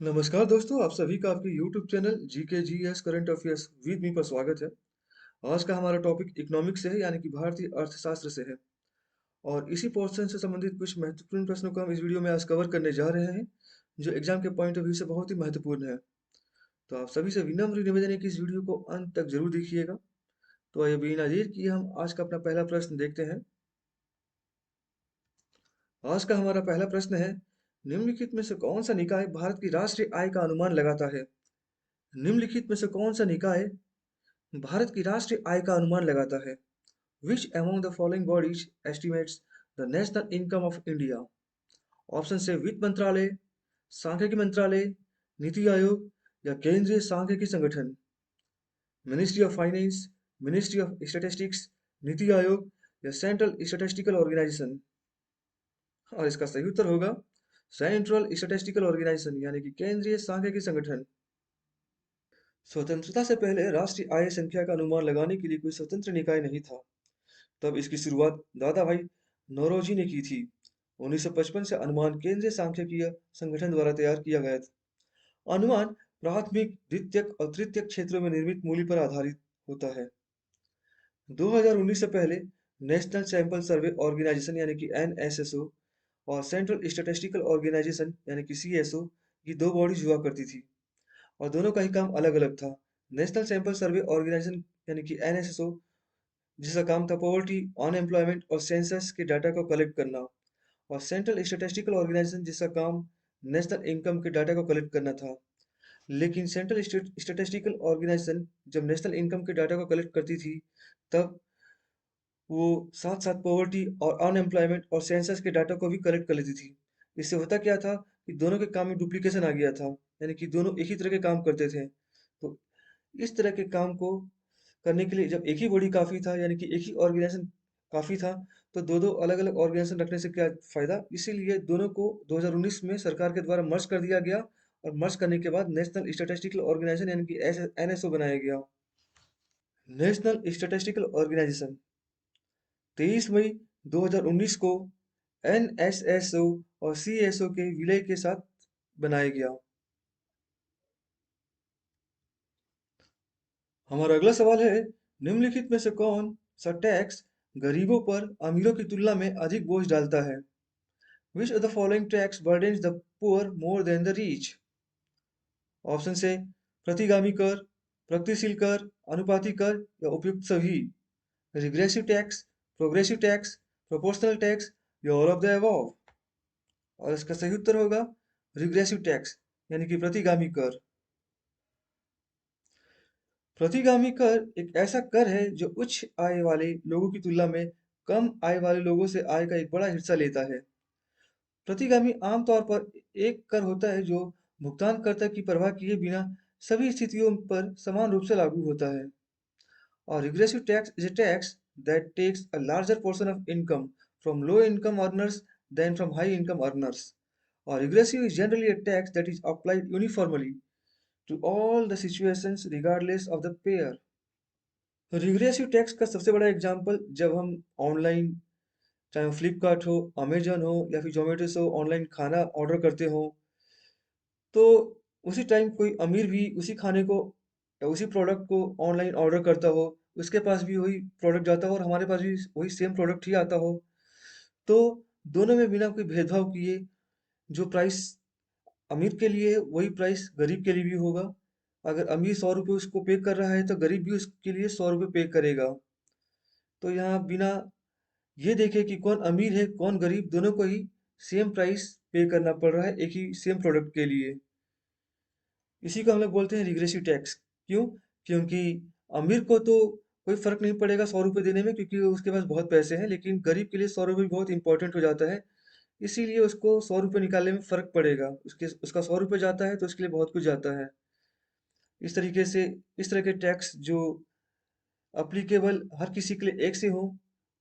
नमस्कार दोस्तों, आप सभी का आपके YouTube channel GK GS current affairs with me पर स्वागत है। आज का हमारा टॉपिक इकोनॉमिक्स से है, यानी कि भारतीय अर्थशास्त्र से है। और इसी पोर्शन से संबंधित कुछ महत्वपूर्ण प्रश्नों को हम इस वीडियो में आज कवर करने जा रहे हैं, जो एग्जाम के पॉइंट ऑफ व्यू से बहुत ही महत्वपूर्ण है। तो आप सभी से विनम्र निवेदन है कि इस वीडियो को अंत तक जरूर देखिएगा। तो आइए बिना देर किए हम आज का अपना पहला प्रश्न देखते हैं। आज का हमारा पहला प्रश्न है, निम्नलिखित में से कौन सा निकाय भारत की राष्ट्रीय आय का अनुमान लगाता है? निम्नलिखित में से कौन सा निकाय भारत की राष्ट्रीय आय का अनुमान लगाता है? Which among the following bodies estimates the national income of India? Option से वित्त मंत्रालय, सांख्यिकी मंत्रालय, नीति आयोग या केंद्रीय सांख्यिकी संगठन। Ministry of finance, ministry of statistics, NITI Aayog या सेंट्रल स्टैटिस्टिकल ऑर्गेनाइजेशन। और इसका सही उत्तर होगा सेंट्रल स्टैटिस्टिकल ऑर्गेनाइजेशन, यानी कि केंद्रीय सांख्यिकी संगठन। स्वतंत्रता से पहले राष्ट्रीय आय संख्या का अनुमान लगाने के लिए कोई स्वतंत्र निकाय नहीं था। तब इसकी शुरुआत दादा भाई नौरोजी ने की थी। 1955 से अनुमान केंद्रीय सांख्यिकीय संगठन द्वारा तैयार किया गया था। अनुमान प्राथमिक, द्वितीयक और तृतीयक क्षेत्रों में निर्मित मूल्य पर आधारित होता है। 2019 से पहले नेशनल सैंपल सर्वे ऑर्गेनाइजेशन यानी कि एनएसएसओ और सेंट्रल स्टैटिस्टिकल ऑर्गेनाइजेशन यानी कि सीएसओ की दो बॉडीज हुआ करती थी, और दोनों का ही काम अलग अलग था। नेशनल सैंपल सर्वे ऑर्गेनाइजेशन यानी कि एनएसएसओ, जिसका काम था पॉवर्टी, अनएम्प्लॉयमेंट और सेंसस के डाटा को कलेक्ट करना, और सेंट्रल स्टैटिस्टिकल ऑर्गेनाइजेशन, जिसका काम नेशनल इनकम के डाटा को कलेक्ट करना था। लेकिन सेंट्रल स्टैटिस्टिकल ऑर्गेनाइजेशन जब नेशनल इनकम के डाटा को कलेक्ट करती थी, तब वो साथ साथ पॉवर्टी और अनएम्प्लॉयमेंट और सेंसस के डाटा को भी कलेक्ट कर लेती थी। इससे होता क्या था कि दोनों के काम में डुप्लीकेशन आ गया था, यानी कि दोनों एक ही तरह के काम करते थे। तो इस तरह के काम को करने के लिए जब एक ही बॉडी काफ़ी था, यानी कि एक ही ऑर्गेनाइजेशन काफ़ी था, तो दो-दो अलग-अलग ऑर्गेनाइजेशन रखने से क्या फ़ायदा? इसीलिए दोनों को 2019 में सरकार के द्वारा मर्ज कर दिया गया, और मर्ज करने के बाद नेशनल स्टैटिस्टिकल ऑर्गेनाइजेशन यानी कि एनएसओ बनाया गया। नेशनल स्टैटिस्टिकल ऑर्गेनाइजेशन 23 मई 2019 को एनएसएसओ और सीएसओ के विलय के साथ बनाया गया। हमारा अगला सवाल है, निम्नलिखित में से कौन सा टैक्स गरीबों पर अमीरों की तुलना में अधिक बोझ डालता है? Which of the following tax burdens the poor more than the reach? Option से प्रतिगामी कर, प्रगतिशील कर, अनुपाती कर या उपयुक्त सभी। Regressive tax, progressive tax, proportional tax या ऑल ऑफ द अबव। और इसका सही उत्तर होगा रिग्रेसिव टैक्स, यानी कि प्रतिगामी कर। प्रतिगामी कर एक ऐसा कर है जो उच्च आय वाले लोगों की तुलना में कम आय वाले लोगों से आय का एक बड़ा हिस्सा लेता है। प्रतिगामी आमतौर पर एक कर होता है जो भुगतानकर्ता की परवाह किए बिना सभी स्थितियों पर समान रूप से लागू होता है। और regressive tax is a tax that takes a larger portion of income from low income earners than from high income earners. Or regressive is generally a tax that is applied uniformly to all the situations regardless of the payer. Regressive tax का सबसे बड़ा example जब हम online, चाहे फ्लिपकार्ट हो, Amazon हो या फिर जोमेटो से ऑनलाइन खाना ऑर्डर करते हो, तो उसी टाइम कोई अमीर भी उसी खाने को या उसी प्रोडक्ट को ऑनलाइन ऑर्डर करता हो, उसके पास भी वही प्रोडक्ट जाता हो और हमारे पास भी वही सेम प्रोडक्ट ही आता हो, तो दोनों में बिना कोई भेदभाव किए जो प्राइस अमीर के लिए है, वही प्राइस गरीब के लिए भी होगा। अगर अमीर 100 रुपये उसको पे कर रहा है तो गरीब भी उसके लिए 100 रुपये पे करेगा। तो यहाँ बिना ये देखे कि कौन अमीर है कौन गरीब, दोनों को ही सेम प्राइस पे करना पड़ रहा है एक ही सेम प्रोडक्ट के लिए। इसी को हम लोग बोलते हैं रिग्रेसिव टैक्स। क्यों? क्योंकि अमीर को तो कोई फर्क नहीं पड़ेगा 100 रुपये देने में, क्योंकि उसके पास बहुत पैसे हैं, लेकिन गरीब के लिए 100 रुपये बहुत इंपॉर्टेंट हो जाता है। इसीलिए उसको 100 रुपये निकालने में फर्क पड़ेगा, उसका 100 रुपये जाता है तो उसके लिए बहुत कुछ जाता है। इस तरीके से इस तरह के टैक्स जो अप्लीकेबल हर किसी के लिए एक से हो,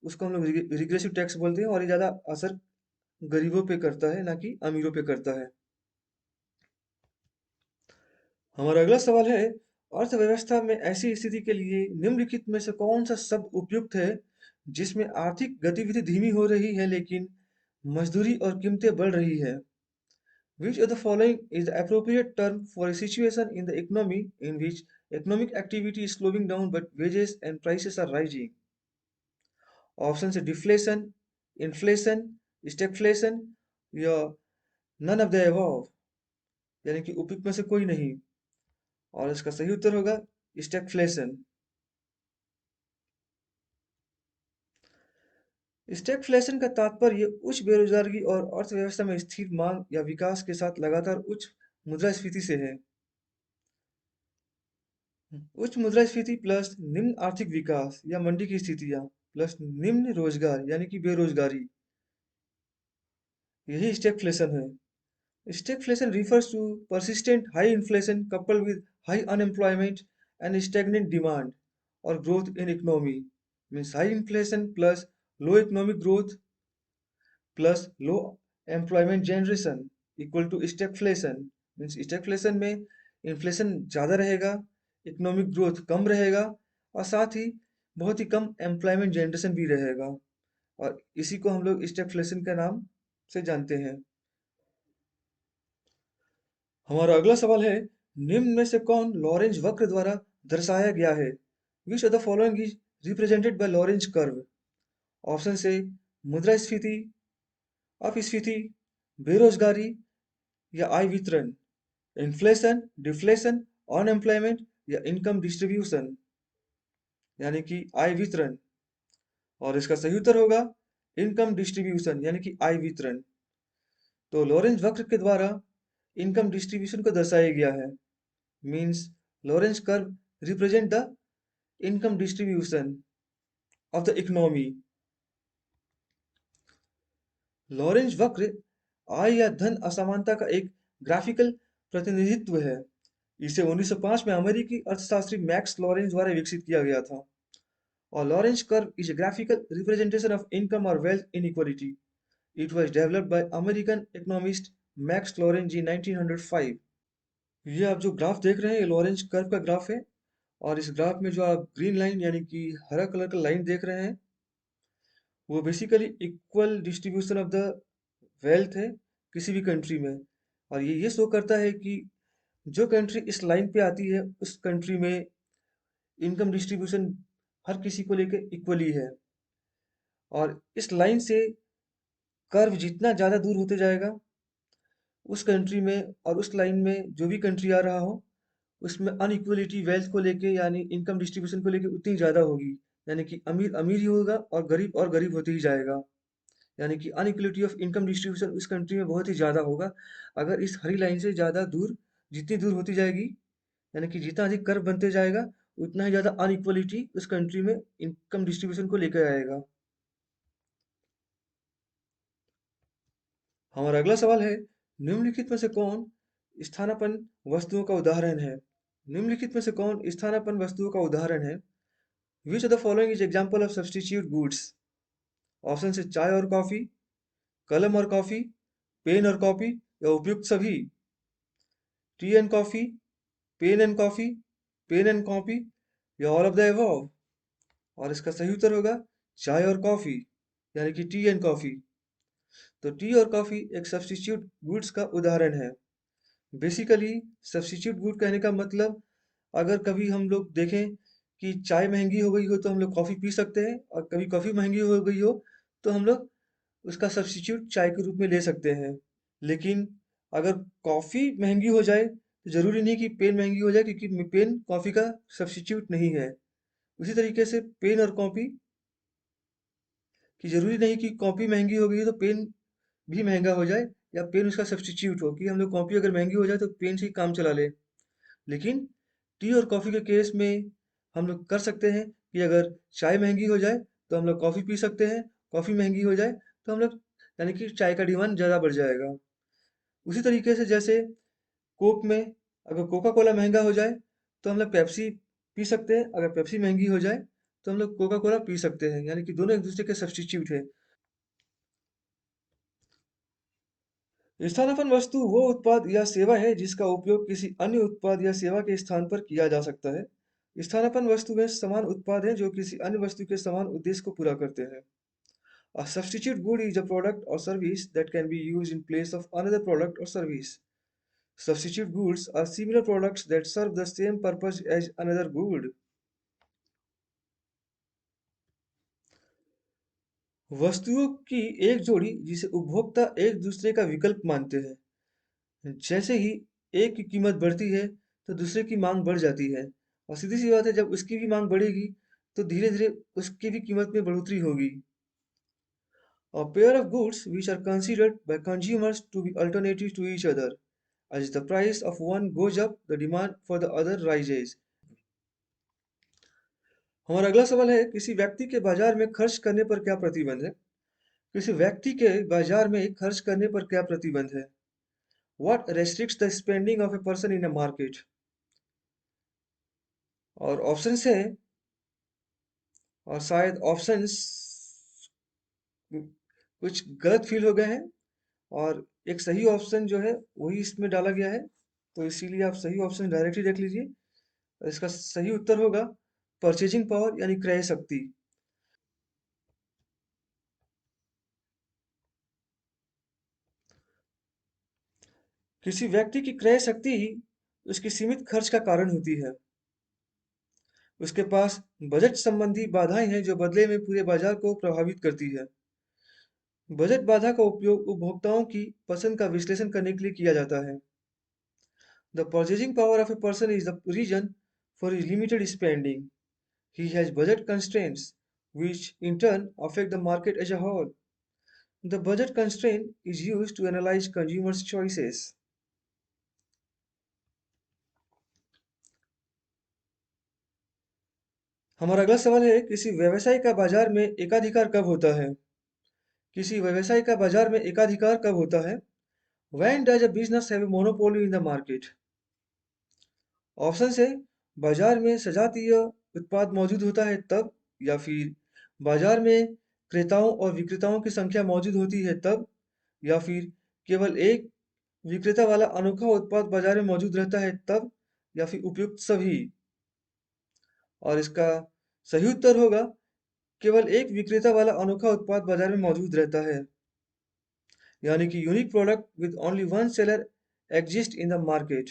उसको हम लोग रिग्रेसिव टैक्स बोलते हैं, और ये ज़्यादा असर गरीबों पे करता है, ना कि अमीरों पे करता है। हमारा अगला सवाल है, अर्थव्यवस्था में ऐसी स्थिति के लिए निम्नलिखित में से कौन सा शब्द उपयुक्त है जिसमें आर्थिक गतिविधि धीमी हो रही है लेकिन मजदूरी और कीमतें बढ़ रही है? Which of the following is the appropriate term for a situation in the economy in which economic activity is slowing down but wages and prices are rising? Options are deflation, inflation, stagflation या none of the above, यानी कि उपयुक्त में से कोई नहीं। और इसका सही उत्तर होगा स्टैगफ्लेशन। स्टैगफ्लेशन का तात्पर्य उच्च बेरोजगारी और अर्थव्यवस्था में स्थिर मांग या विकास के साथ लगातार उच्च मुद्रास्फीति से है। उच्च मुद्रास्फीति प्लस निम्न आर्थिक विकास या मंदी की स्थितियां प्लस निम्न रोजगार यानी कि बेरोजगारी, यही स्टैगफ्लेशन है। Stagflation refers to persistent high inflation coupled with high unemployment and stagnant demand or growth in economy. Means high inflation plus low economic growth plus low employment generation equal to stagflation. Means stagflation में inflation ज़्यादा रहेगा, economic growth कम रहेगा और साथ ही बहुत ही कम employment generation भी रहेगा। और इसी को हम लोग स्टैगफ्लेशन के नाम से जानते हैं। हमारा अगला सवाल है, निम्न में से कौन लॉरेंज वक्र द्वारा दर्शाया गया है? Which of the following is represented by Lorentz curve? Option से मुद्रास्फीति, अपस्फीति, बेरोजगारी या आय वितरण, इन्फ्लेशन, डिफ्लेशन, अनएम्प्लॉयमेंट या इनकम डिस्ट्रीब्यूशन, यानी कि आय वितरण। और इसका सही उत्तर होगा इनकम डिस्ट्रीब्यूशन यानी कि आय वितरण। तो लॉरेंज वक्र के द्वारा इनकम डिस्ट्रीब्यूशन को दर्शाया गया है। means Lorentz curve represent the income distribution of the economy. Lorenz वक्र आय या धन असमानता का एक ग्राफिकल प्रतिनिधित्व है। इसे 1905 में अमेरिकी अर्थशास्त्री मैक्स लॉरेंज द्वारा विकसित किया गया था। और Lorentz curve is a graphical representation of income or wealth inequality. It was developed by American economist Max Lorenz in 1905. ये आप जो ग्राफ देख रहे हैं ये लॉरेंज कर्व का ग्राफ है। और इस ग्राफ में जो आप ग्रीन लाइन यानी कि हरा कलर का लाइन देख रहे हैं वो basically equal distribution of the wealth है किसी भी कंट्री में। और ये शो करता है कि जो कंट्री इस लाइन पे आती है उस कंट्री में इनकम डिस्ट्रीब्यूशन हर किसी को लेकर इक्वली है। और इस लाइन से कर्व जितना ज़्यादा दूर होते जाएगा उस कंट्री में और उस लाइन में जो भी कंट्री आ रहा हो उसमें अनइक्वलिटी वेल्थ को लेके यानी इनकम डिस्ट्रीब्यूशन को लेके उतनी ज़्यादा होगी। यानी कि अमीर अमीर ही होगा और गरीब होते ही जाएगा। यानी कि अनइक्वलिटी ऑफ इनकम डिस्ट्रीब्यूशन उस कंट्री में बहुत ही ज़्यादा होगा। अगर इस हरी लाइन से ज़्यादा दूर जितनी दूर होती जाएगी यानी कि जितना अधिक कर्व बनते जाएगा उतना ही ज़्यादा अनइक्वलिटी उस कंट्री में इनकम डिस्ट्रीब्यूशन को लेकर आएगा। हमारा अगला सवाल है, निम्नलिखित में से कौन स्थानापन्न वस्तुओं का उदाहरण है? निम्नलिखित में से कौन स्थानापन्न वस्तुओं का उदाहरण है? Which of the following is example of substitute goods? Option से चाय और कॉफी, कलम और कॉफी, पेन और कॉपी या उपयुक्त सभी। Tea and coffee, pen and coffee, pen and copy या ऑल ऑफ द अबव। और इसका सही उत्तर होगा चाय और कॉफी यानी कि टी एंड कॉफी। तो टी और कॉफी एक सब्सटीट्यूट गुड्स का उदाहरण है। बेसिकली सब्स्टिट्यूट गुड कहने का मतलब अगर कभी हम लोग देखें कि चाय महंगी हो गई हो तो हम लोग कॉफ़ी पी सकते हैं और कभी कॉफ़ी महंगी हो गई हो तो हम लोग उसका सब्स्टिट्यूट चाय के रूप में ले सकते हैं। लेकिन अगर कॉफ़ी महंगी हो जाए तो ज़रूरी नहीं कि पेन महंगी हो जाए क्योंकि पेन कॉफ़ी का सब्स्टिट्यूट नहीं है। उसी तरीके से पेन और कॉपी कि ज़रूरी नहीं कि कॉपी महंगी हो गई है तो पेन भी महंगा हो जाए या पेन उसका सब्स्टिट्यूट हो कि हम लोग कॉपी अगर महंगी हो जाए तो पेन से ही काम चला ले। लेकिन टी और कॉफ़ी के केस में हम लोग कर सकते हैं कि अगर चाय महंगी हो जाए तो हम लोग कॉफ़ी पी सकते हैं, कॉफ़ी महंगी हो जाए तो हम लोग यानी कि चाय का डिमांड ज़्यादा बढ़ जाएगा। उसी तरीके से जैसे कोक में अगर कोका कोला महंगा हो जाए तो हम लोग पेप्सी पी सकते हैं, अगर पेप्सी महंगी हो जाए तो हम लोग कोका कोला पी सकते हैं, यानी कि दोनों एक दूसरे के सब्स्टिट्यूट है। स्थानापन्न वस्तु वो उत्पाद या सेवा है जिसका उपयोग किसी अन्य उत्पाद या सेवा के स्थान पर किया जा सकता है। स्थानापन्न वस्तु में समान उत्पाद हैं जो किसी अन्य वस्तु के समान उद्देश्य को पूरा करते हैं। A substitute good is a product or service that can be used in place of another product or service. Substitute goods are similar products that serve the same purpose as another good. वस्तुओं की एक जोड़ी जिसे उपभोक्ता एक दूसरे का विकल्प मानते हैं। जैसे ही एक की कीमत बढ़ती है तो दूसरे की मांग बढ़ जाती है, और सीधी सी बात है, जब उसकी भी मांग बढ़ेगी तो धीरे धीरे उसकी भी कीमत में बढ़ोतरी होगी। A pair of goods which are considered by consumers to be alternatives to each other. As the price of one goes up, the demand for the other rises. हमारा अगला सवाल है, किसी व्यक्ति के बाजार में खर्च करने पर क्या प्रतिबंध है? किसी व्यक्ति के बाजार में खर्च करने पर क्या प्रतिबंध है? What restricts the spending of a person in a market? और ऑप्शंस है, और शायद ऑप्शंस कुछ गलत फील हो गए हैं, और एक सही ऑप्शन जो है वही इसमें डाला गया है, तो इसीलिए आप सही ऑप्शन डायरेक्टली देख लीजिए। इसका सही उत्तर होगा परचेजिंग पावर, यानी क्रय शक्ति। किसी व्यक्ति की क्रय शक्ति ही उसकी सीमित खर्च का कारण होती है। उसके पास बजट संबंधी बाधाएं हैं जो बदले में पूरे बाजार को प्रभावित करती है। बजट बाधा का उपयोग उपभोक्ताओं की पसंद का विश्लेषण करने के लिए किया जाता है। The purchasing power of a person is the reason for his limited spending. He has budget constraints, which in turn affect the market as a whole. The budget constraint is used to analyze consumers' choices. हमारा अगला सवाल है, किसी व्यवसाय का बाजार में एकाधिकार कब होता है? किसी व्यवसाय का बाजार में एकाधिकार कब होता है? When does a business have a monopoly in the market? Option है, बाजार में सजातीय उत्पाद मौजूद होता है तब, या फिर बाजार में क्रेताओं और विक्रेताओं की संख्या मौजूद होती है तब, या फिर केवल एक विक्रेता वाला अनोखा उत्पाद बाजार में मौजूद रहता है तब, या फिर उपयुक्त सभी। और इसका सही उत्तर होगा केवल एक विक्रेता वाला अनोखा उत्पाद बाजार में मौजूद रहता है, यानी कि unique product with only one seller exist in the market.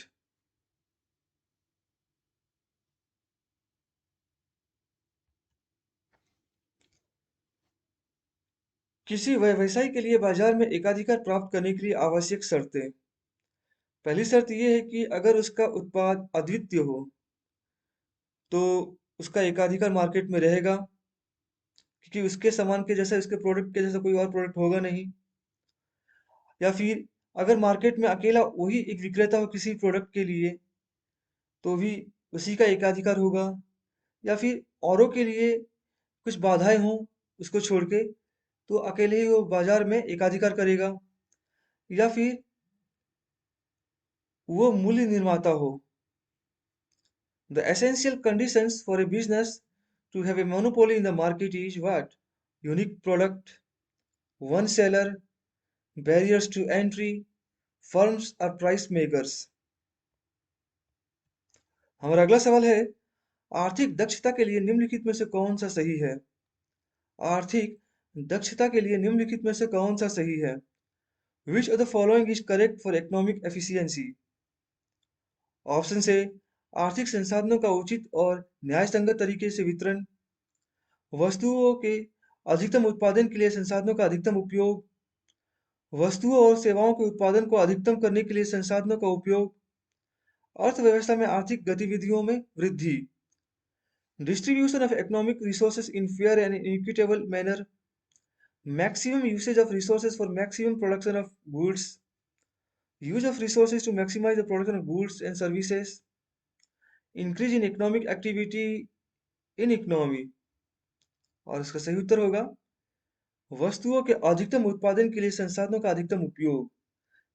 किसी व्यवसाय के लिए बाजार में एकाधिकार प्राप्त करने के लिए आवश्यक शर्तें। पहली शर्त यह है कि अगर उसका उत्पाद अद्वितीय हो तो उसका एकाधिकार मार्केट में रहेगा, क्योंकि उसके सामान के जैसा, उसके प्रोडक्ट के जैसा कोई और प्रोडक्ट होगा नहीं। या फिर अगर मार्केट में अकेला वही एक विक्रेता हो किसी प्रोडक्ट के लिए तो भी उसी का एकाधिकार होगा। या फिर औरों के लिए कुछ बाधाएं हों उसको छोड़ के, तो अकेले ही वो बाजार में एकाधिकार करेगा। या फिर वो मूल्य निर्माता हो। The essential conditions for a business to have a monopoly in the market is what? Unique product, one seller, barriers to entry, firms or price makers. हमारा अगला सवाल है, आर्थिक दक्षता के लिए निम्नलिखित में से कौन सा सही है? आर्थिक दक्षता के लिए निम्नलिखित में से कौन सा सही है? Which of the following is correct for economic efficiency? Option से, आर्थिक संसाधनों का उचित और न्यायसंगत तरीके से वितरण, वस्तुओं के अधिकतम उत्पादन के लिए संसाधनों का अधिकतम उपयोग, वस्तुओं और सेवाओं के उत्पादन को अधिकतम करने के लिए संसाधनों का उपयोग, अर्थव्यवस्था में आर्थिक गतिविधियों में वृद्धि। Distribution of economic resources in fair and equitable manner, maximum usage of resources for maximum production of goods, use of resources to maximize the production of goods and services, increase in economic activity in economy। और इसका सही उत्तर होगा वस्तुओं के अधिकतम उत्पादन के लिए संसाधनों का अधिकतम उपयोग,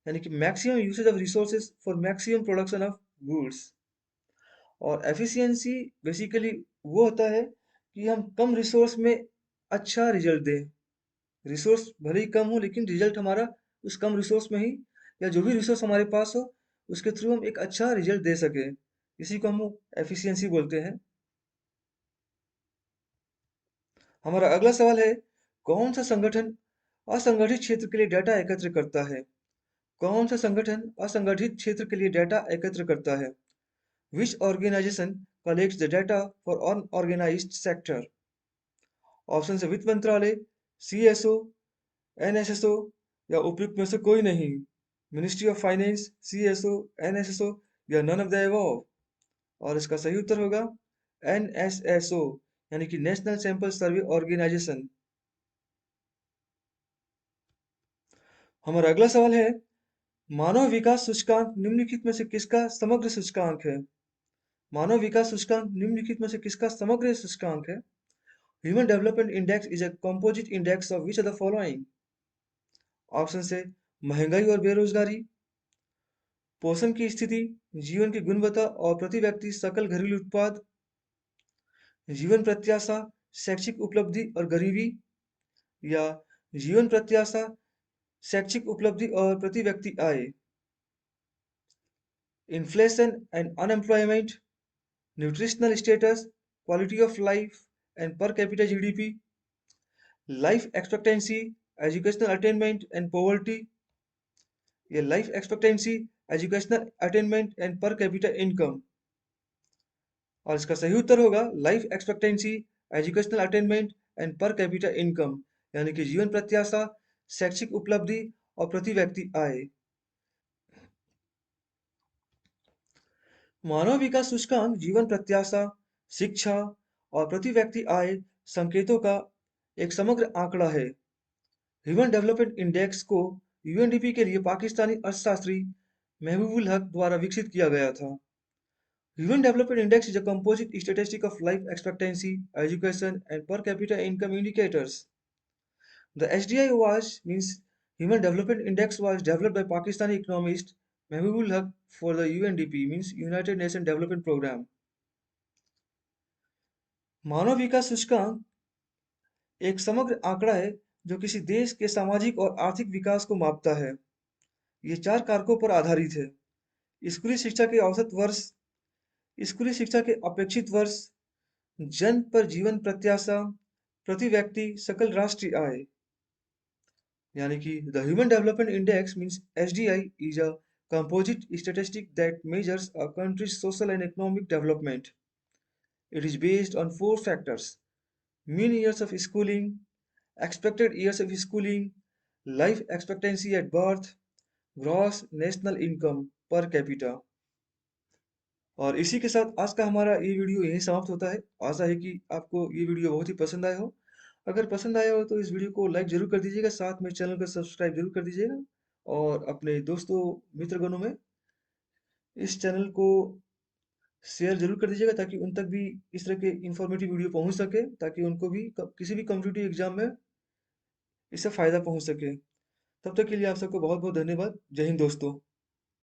यानी कि maximum usage of resources for maximum production of goods. और एफिशिएंसी बेसिकली वो होता है कि हम कम रिसोर्स में अच्छा रिजल्ट दें। रिसोर्स भले ही कम हो लेकिन रिजल्ट हमारा उस कम रिसोर्स में ही, या जो भी रिसोर्स हमारे पास हो उसके थ्रू हम एक अच्छा रिजल्ट दे सके, इसी को हम एफिशिएंसी बोलते हैं। हमारा अगला सवाल है, कौन सा संगठन असंगठित क्षेत्र के लिए डाटा एकत्र करता है? कौन सा संगठन असंगठित क्षेत्र के लिए डाटा एकत्र करता है? Which organization collects the data for unorganized sector? Option है वित्त मंत्रालय, सीएसओ, एनएसएसओ या उपयुक्त में से कोई नहीं। Ministry of finance, CSO, NSSO या नन ऑफ द अबव। और इसका सही उत्तर होगा एनएसएसओ, यानी कि नेशनल सैंपल सर्वे ऑर्गेनाइजेशन। हमारा अगला सवाल है, मानव विकास सूचकांक निम्नलिखित में से किसका समग्र सूचकांक है? मानव विकास सूचकांक निम्नलिखित में से किसका समग्र सूचकांक है? Human development index is a composite index of which of the following? Option से महंगाई और बेरोजगारी, पोषण की स्थिति, जीवन की गुणवत्ता और प्रति व्यक्ति सकल घरेलू उत्पाद, जीवन प्रत्याशा, शैक्षिक उपलब्धि और गरीबी, या जीवन प्रत्याशा, शैक्षिक उपलब्धि और प्रति व्यक्ति आय। Inflation and unemployment, nutritional status, quality of life and per capita GDP, life expectancy, educational attainment and poverty, या life expectancy, educational attainment and per capita income. और इसका सही उत्तर होगा life expectancy, educational attainment and per capita income, यानी कि जीवन प्रत्याशा, शैक्षिक उपलब्धि और प्रति व्यक्ति आय। मानव विकास सूचकांक जीवन प्रत्याशा, शिक्षा और प्रति व्यक्ति आय संकेतों का एक समग्र आंकड़ा है। ह्यूमन डेवलपमेंट इंडेक्स को यूएनडीपी के लिए पाकिस्तानी अर्थशास्त्री महबूबुल हक द्वारा विकसित किया गया था। Human Development Index is a composite statistic of life expectancy, education, and per capita income indicators. The HDI was means Human Development Index was developed by Pakistani economist Mehboob Haq for the UNDP means United Nations Development Program. मानव विकास सूचकांक एक समग्र आंकड़ा है जो किसी देश के सामाजिक और आर्थिक विकास को मापता है। ये 4 कारकों पर आधारित है। स्कूली शिक्षा के औसत वर्ष, स्कूली शिक्षा के अपेक्षित वर्ष, जन्म पर जीवन प्रत्याशा, प्रति व्यक्ति सकल राष्ट्रीय आय। यानी कि the human development index means HDI is a composite statistic that measures a country's social and economic development. It is based on 4 factors: mean years of schooling, expected years of schooling, life expectancy at birth, gross national income per capita. और इसी के साथ आज का हमारा ये video यहीं समाप्त होता है। आशा है कि आपको ये वीडियो बहुत ही पसंद आया हो। अगर पसंद आया हो तो इस वीडियो को लाइक ज़रूर कर दीजिएगा, साथ में चैनल को सब्सक्राइब ज़रूर कर दीजिएगा और अपने दोस्तों मित्रगणों में इस चैनल को शेयर ज़रूर कर दीजिएगा ताकि उन तक भी इस तरह के इन्फॉर्मेटिव वीडियो पहुंच सके, ताकि उनको भी किसी भी कॉम्पिटिटिव एग्जाम में इससे फ़ायदा पहुंच सके। तब तक के लिए आप सबको बहुत बहुत धन्यवाद। जय हिंद दोस्तों।